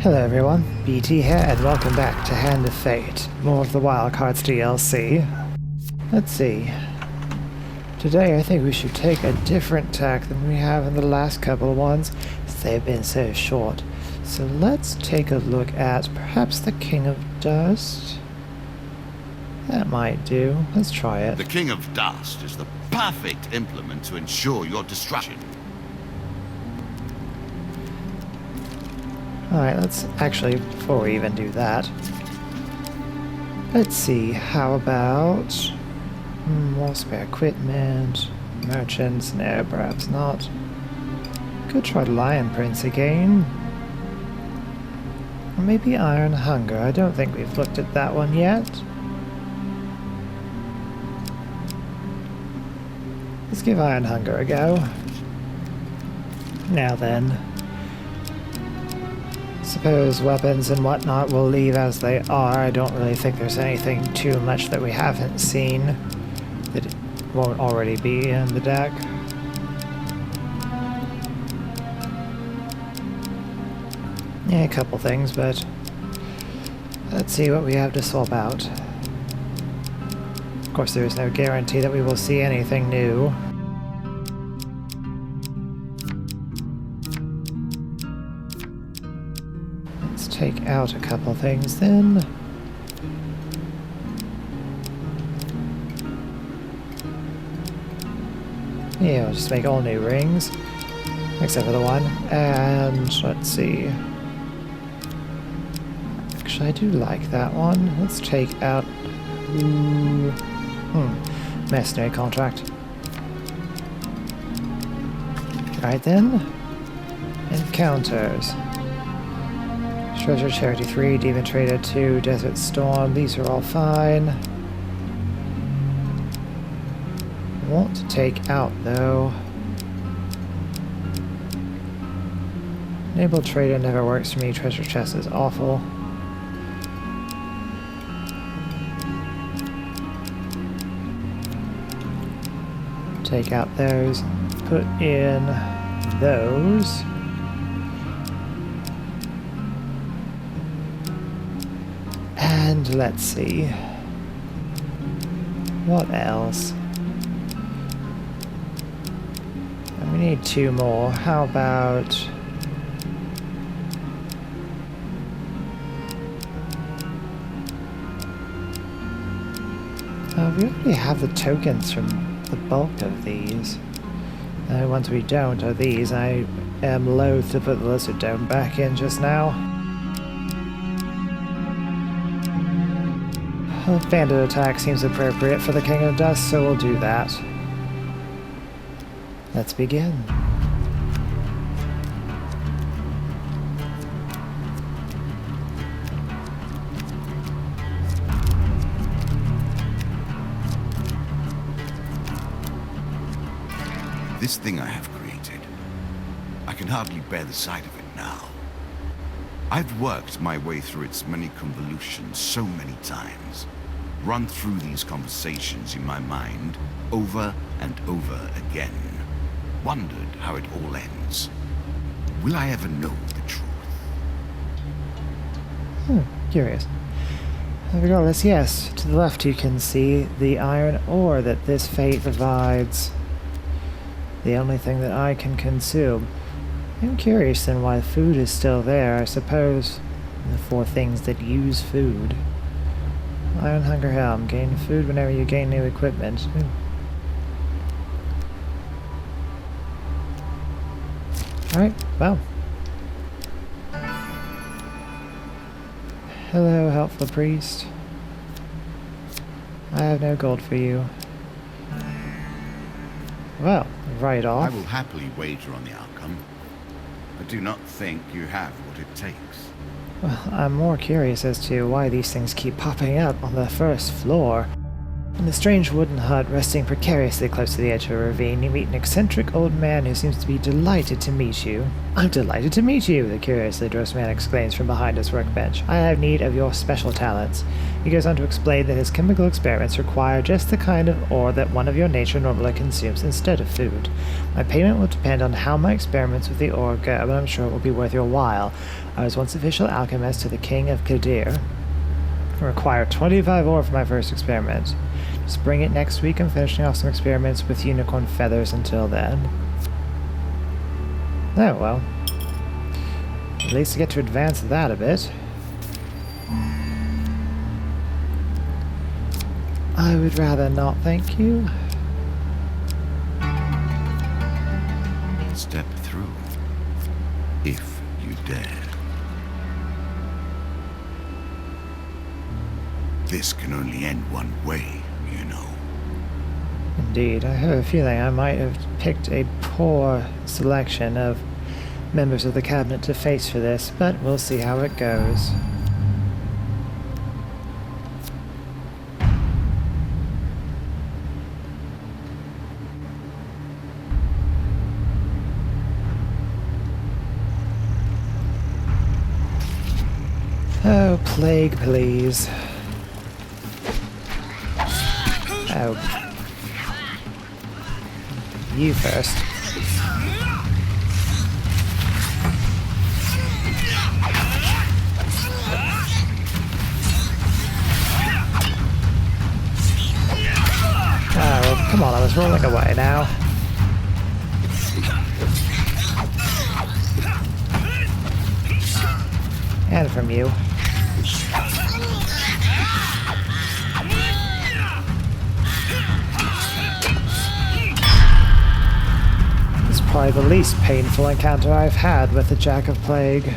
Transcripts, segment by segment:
Hello everyone, BT here and welcome back to Hand of Fate, more of the Wildcards DLC. Let's see. Today I think we should take a different tack than we have in the last couple of ones, as they've been so short. So let's take a look at perhaps the King of Dust. That might do. Let's try it. The King of Dust is the perfect implement to ensure your destruction. Alright, let's actually, before we even do that, let's see, how about more spare equipment, merchants, no, perhaps not. Could try Lion Prince again. Or maybe Iron Hunger, I don't think we've looked at that one yet. Let's give Iron Hunger a go. Now then. Suppose weapons and whatnot will leave as they are. I don't really think there's anything too much that we haven't seen that won't already be in the deck. Yeah, a couple things, but let's see what we have to swap out. Of course, there is no guarantee that we will see anything new. Take out a couple things then. Yeah, we'll just make all new rings, except for the one. And let's see. Actually, I do like that one. Let's take out. Mercenary contract. Alright then. Encounters. Treasure Charity 3, Demon Trader 2, Desert Storm, these are all fine. Want to take out though. Enable Trader never works for me, Treasure Chest is awful. Take out those, put in those. And let's see. What else? And we need two more. How about... we already have the tokens from the bulk of these. The ones we don't are these. I am loath to put the Lizard Dome back in just now. Bandit attack seems appropriate for the King of Dust, so we'll do that. Let's begin. This thing I have created, I can hardly bear the sight of it now. I've worked my way through its many convolutions so many times. Run through these conversations in my mind over and over again. Wondered how it all ends. Will I ever know the truth? Curious. Regardless, yes, to the left you can see the iron ore that this fate provides. The only thing that I can consume. I'm curious then why food is still there. I suppose the four things that use food. Iron Hunger Helm. Gain food whenever you gain new equipment. Alright, well. Hello, helpful priest. I have no gold for you. Well, right off. I will happily wager on the outcome. I do not think you have what it takes. Well, I'm more curious as to why these things keep popping up on the first floor. In a strange wooden hut resting precariously close to the edge of a ravine, you meet an eccentric old man who seems to be delighted to meet you. "I'm delighted to meet you," the curiously dressed man exclaims from behind his workbench. "I have need of your special talents." He goes on to explain that his chemical experiments require just the kind of ore that one of your nature normally consumes instead of food. My payment will depend on how my experiments with the ore go, but I'm sure it will be worth your while. I was once official alchemist to the King of Kadir. I require 25 ore for my first experiment. Just bring it next week. I'm finishing off some experiments with unicorn feathers until then. Oh well. At least I get to advance that a bit. I would rather not, thank you. Step through, if you dare. This can only end one way, you know. Indeed, I have a feeling I might have picked a poor selection of members of the cabinet to face for this, but we'll see how it goes. Oh, plague, please. Oh. You first. Oh, come on, I was rolling away now. And from you. It's probably the least painful encounter I've had with the Jack of Plague.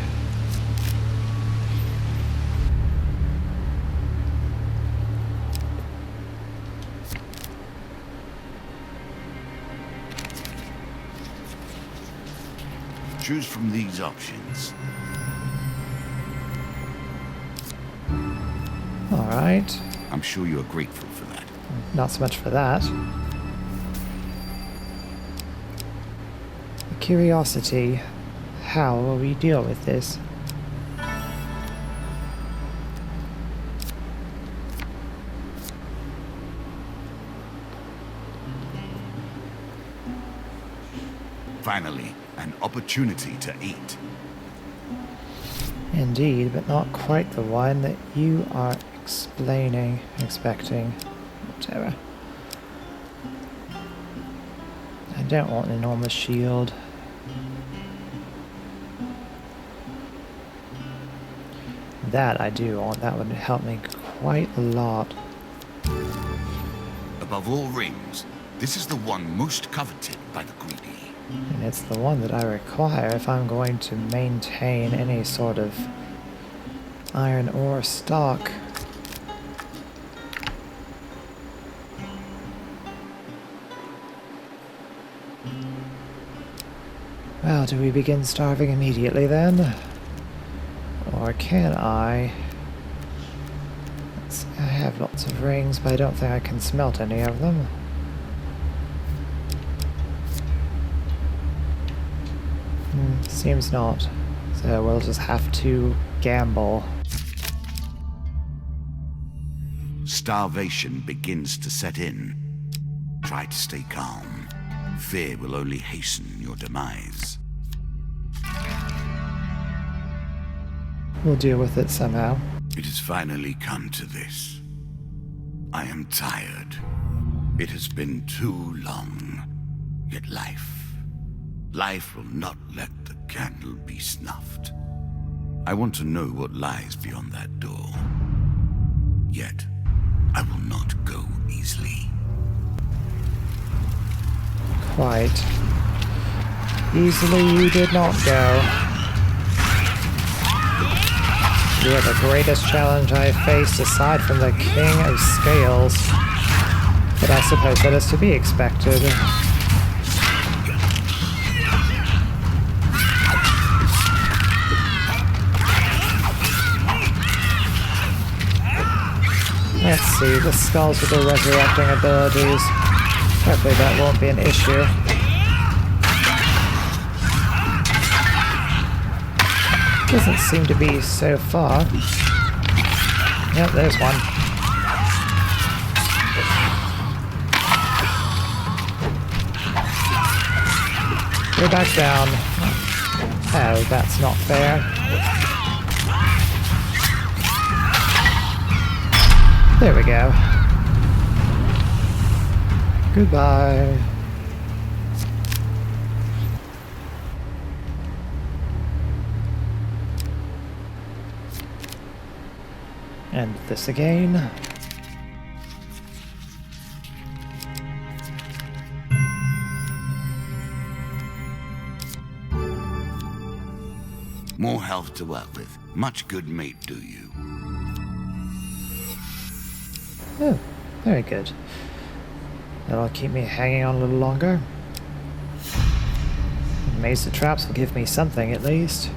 Choose from these options. Alright. I'm sure you're grateful for that. Not so much for that. Curiosity. How will we deal with this? Finally, an opportunity to eat. Indeed, but not quite the one that you are expecting. Whatever. I don't want an enormous shield. That I do want. That would help me quite a lot. Above all rings, this is the one most coveted by the greedy. And it's the one that I require if I'm going to maintain any sort of iron ore stock. Well, do we begin starving immediately then? Or can I? I have lots of rings, but I don't think I can smelt any of them. Seems not. So we'll just have to gamble. Starvation begins to set in. Try to stay calm. Fear will only hasten your demise. We'll deal with it somehow. It has finally come to this. I am tired. It has been too long. Yet life will not let the candle be snuffed. I want to know what lies beyond that door. Yet, I will not go easily. Quite easily you did not go. You are the greatest challenge I have faced aside from the King of Scales. But I suppose that is to be expected. Let's see, the skulls with the resurrecting abilities. Hopefully that won't be an issue. Doesn't seem to be so far. Yep, there's one. Go back down. Oh, that's not fair. There we go. Goodbye. And this again. More health to work with. Much good mate do you. Oh, very good. That'll keep me hanging on a little longer. Maze the traps will give me something at least.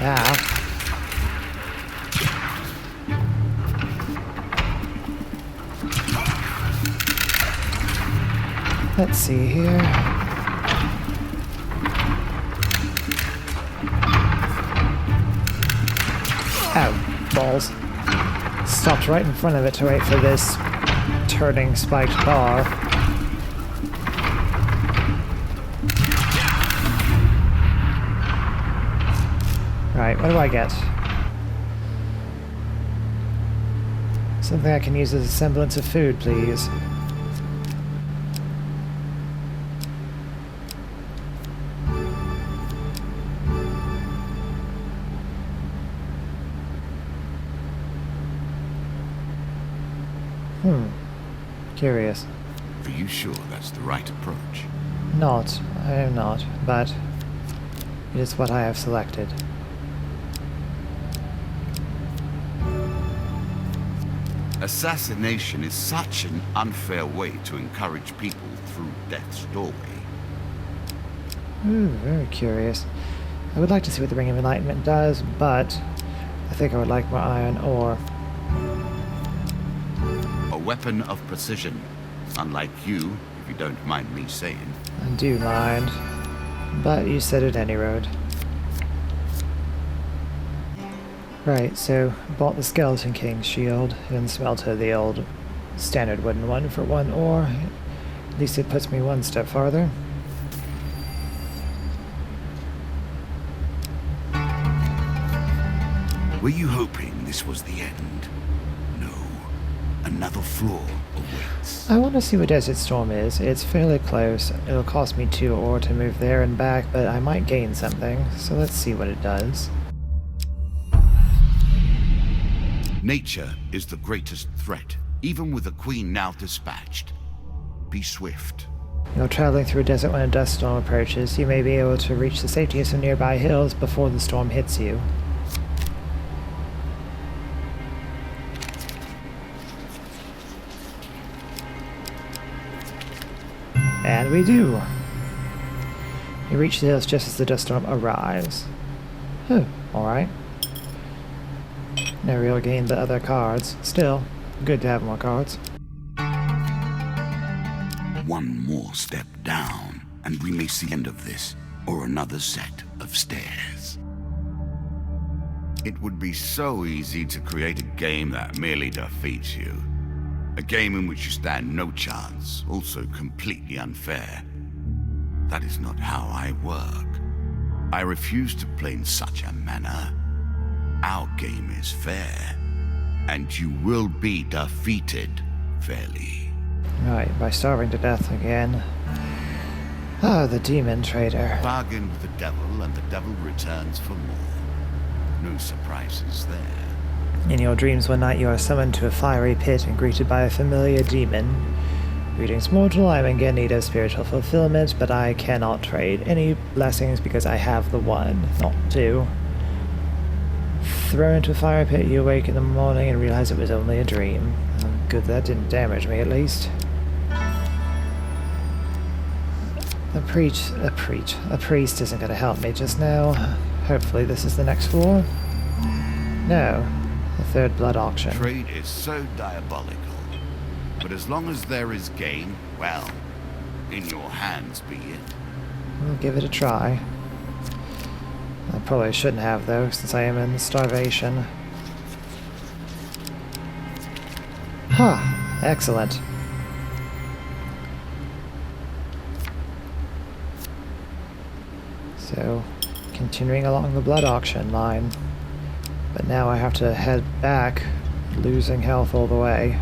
Ah. Let's see here. Oh, balls. Stopped right in front of it to wait for this turning spiked bar. Right, what do I get? Something I can use as a semblance of food, please. Curious. Are you sure that's the right approach? Not. I am not, but it is what I have selected. Assassination is such an unfair way to encourage people through death's doorway. Ooh, very curious. I would like to see what the Ring of Enlightenment does, but I think I would like more iron ore. A weapon of precision. Unlike you, if you don't mind me saying. I do mind, but you said it any road. Right, so bought the Skeleton King's shield and smelted the old standard wooden one for 1 ore. At least it puts me one step farther. Were you hoping this was the end? No. Another floor awaits. I want to see what Desert Storm is. It's fairly close. It'll cost me 2 ore to move there and back, but I might gain something, so let's see what it does. Nature is the greatest threat, even with the queen now dispatched. Be swift. You're traveling through a desert when a dust storm approaches. You may be able to reach the safety of some nearby hills before the storm hits you. And we do. You reach the hills just as the dust storm arrives. Oh, alright. No real gain but other cards. Still, good to have more cards. One more step down, and we may see the end of this, or another set of stairs. It would be so easy to create a game that merely defeats you. A game in which you stand no chance, also completely unfair. That is not how I work. I refuse to play in such a manner. Our game is fair, and you will be defeated fairly. Right, by starving to death again. Ah, the demon trader. Bargain with the devil, and the devil returns for more. No surprises there. In your dreams one night you are summoned to a fiery pit and greeted by a familiar demon. Greetings mortal, I am in need of spiritual fulfillment, but I cannot trade any blessings because I have the one, not two. Thrown into a fire pit, you awake in the morning and realize it was only a dream. Good that didn't damage me, at least. A priest isn't going to help me just now. Hopefully this is the next floor. No, the third blood auction. Trade is so diabolical. But as long as there is gain, well, in your hands be it. We'll give it a try. I probably shouldn't have though, since I am in starvation. Ha! Excellent. So, continuing along the blood auction line. But now I have to head back, losing health all the way.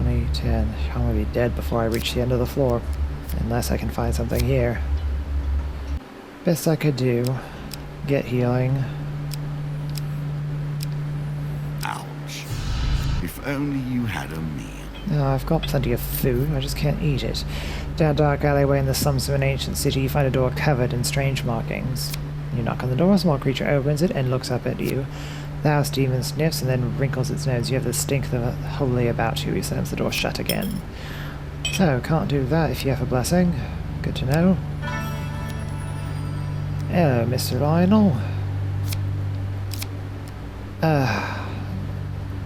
20, 10. I'm gonna be dead before I reach the end of the floor. Unless I can find something here. Best I could do. Get healing. Ouch. If only you had a meal. No, I've got plenty of food, I just can't eat it. Down a dark alleyway in the slums of an ancient city, you find a door covered in strange markings. You knock on the door, a small creature opens it and looks up at you. The house demon sniffs and then wrinkles its nose. You have the stink of the holy about you. He slams the door shut again. So, can't do that if you have a blessing. Good to know. Hello, Mr. Lionel.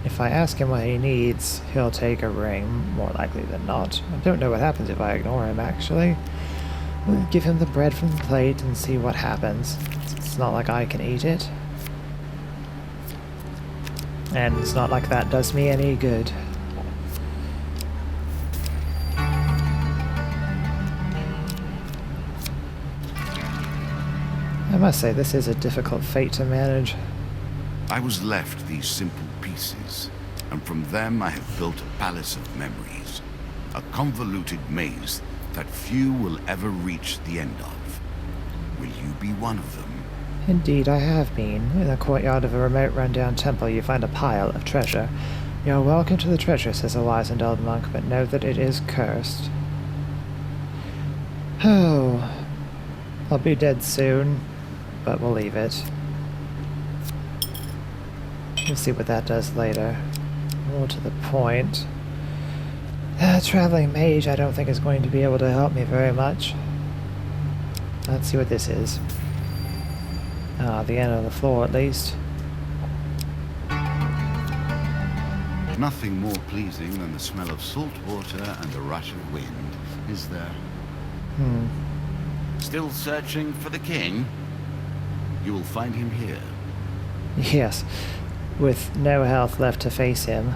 If I ask him what he needs, he'll take a ring, more likely than not. I don't know what happens if I ignore him, actually. We'll give him the bread from the plate and see what happens. It's not like I can eat it. And it's not like that does me any good. I must say, this is a difficult fate to manage. I was left these simple pieces, and from them I have built a palace of memories. A convoluted maze that few will ever reach the end of. Will you be one of them? Indeed, I have been. In the courtyard of a remote rundown temple, you find a pile of treasure. You're welcome to the treasure, says a wise and old monk, but know that it is cursed. Oh, I'll be dead soon, but we'll leave it. We'll see what that does later. More to the point. Traveling mage I don't think is going to be able to help me very much. Let's see what this is. The end of the floor at least. Nothing more pleasing than the smell of salt water and the rush of wind, is there? Still searching for the king? You will find him here. Yes, with no health left to face him.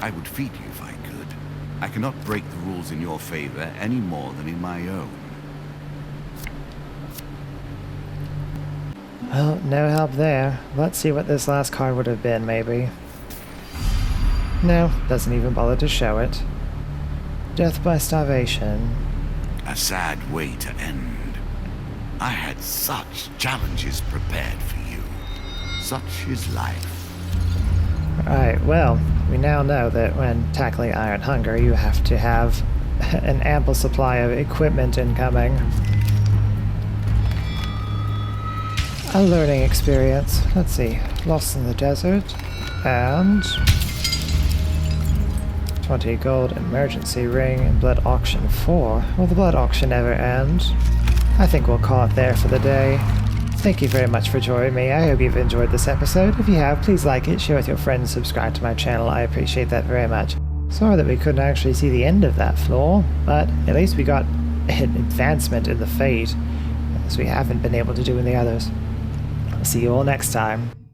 I would feed you if I could. I cannot break the rules in your favor any more than in my own. Well, no help there. Let's see what this last card would have been, maybe. No, doesn't even bother to show it. Death by starvation. A sad way to end. I had such challenges prepared for you. Such is life. Right, well, we now know that when tackling iron hunger, you have to have an ample supply of equipment incoming. A learning experience. Let's see. Lost in the desert. And 20 gold emergency ring and blood auction 4. Will the blood auction ever end? I think we'll call it there for the day. Thank you very much for joining me. I hope you've enjoyed this episode. If you have, please like it, share with your friends, subscribe to my channel. I appreciate that very much. Sorry that we couldn't actually see the end of that floor, but at least we got an advancement in the fate, as we haven't been able to do in the others. I'll see you all next time.